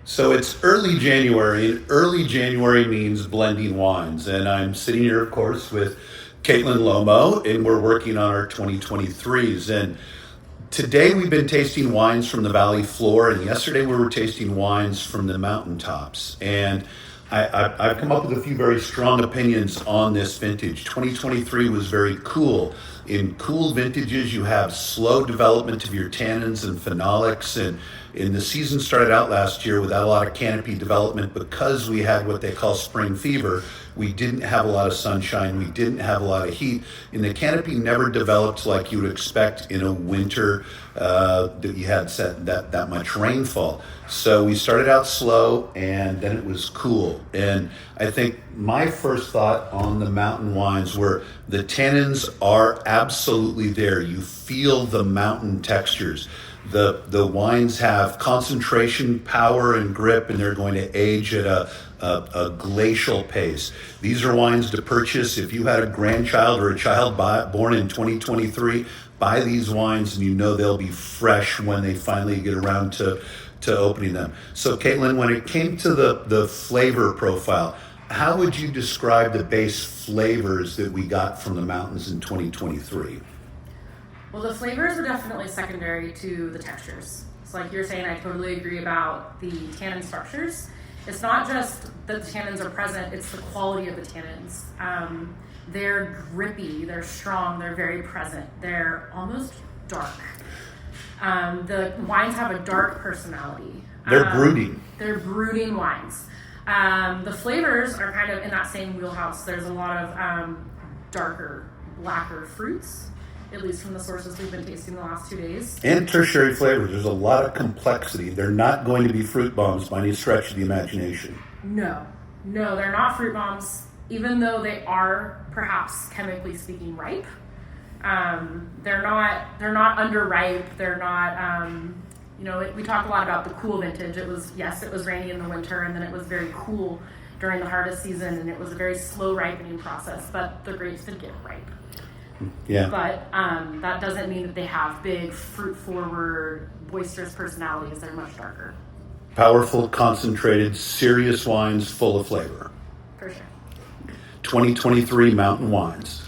So it's early January, and early January means blending wines. And I'm sitting here, of course, with Caitlin Lomo, and we're working on our 2023s. And today we've been tasting wines from the valley floor, and yesterday we were tasting wines from the mountaintops. And I've come up with a few very strong opinions on this vintage. 2023 was very cool. In cool vintages, you have slow development of your tannins and phenolics. And the season started out last year without a lot of canopy development because we had what they call spring fever. We didn't have a lot of sunshine. We didn't have a lot of heat. And the canopy never developed like you would expect in a winter that you had that much rainfall. So we started out slow, and then it was cool. And I think my first thought on the mountain wines were the tannins are absolutely there. You feel the mountain textures. The wines have concentration, power, and grip, and they're going to age at a glacial pace. These are wines to purchase. If you had a grandchild or a child born in 2023, buy these wines and you know they'll be fresh when they finally get around to opening them. So Caitlin, when it came to the flavor profile, how would you describe the base flavors that we got from the mountains in 2023? Well, the flavors are definitely secondary to the textures. So like you're saying, I totally agree about the tannin structures. It's not just that the tannins are present, it's the quality of the tannins. They're grippy, they're strong, they're very present, they're almost dark. The wines have a dark personality. They're brooding. They're brooding wines. The flavors are kind of in that same wheelhouse. There's a lot of darker, blacker fruits, at least from the sources we've been tasting the last 2 days. And tertiary flavors. There's a lot of complexity. They're not going to be fruit bombs by any stretch of the imagination. No, they're not fruit bombs, even though they are perhaps chemically speaking ripe. They're not underripe. They're not, we talk a lot about the cool vintage. It was rainy in the winter, and then it was very cool during the harvest season, and it was a very slow ripening process, but the grapes did get ripe. Yeah. But that doesn't mean that they have big, fruit-forward, boisterous personalities. They're much darker. Powerful, concentrated, serious wines full of flavor. For sure. 2023 mountain wines.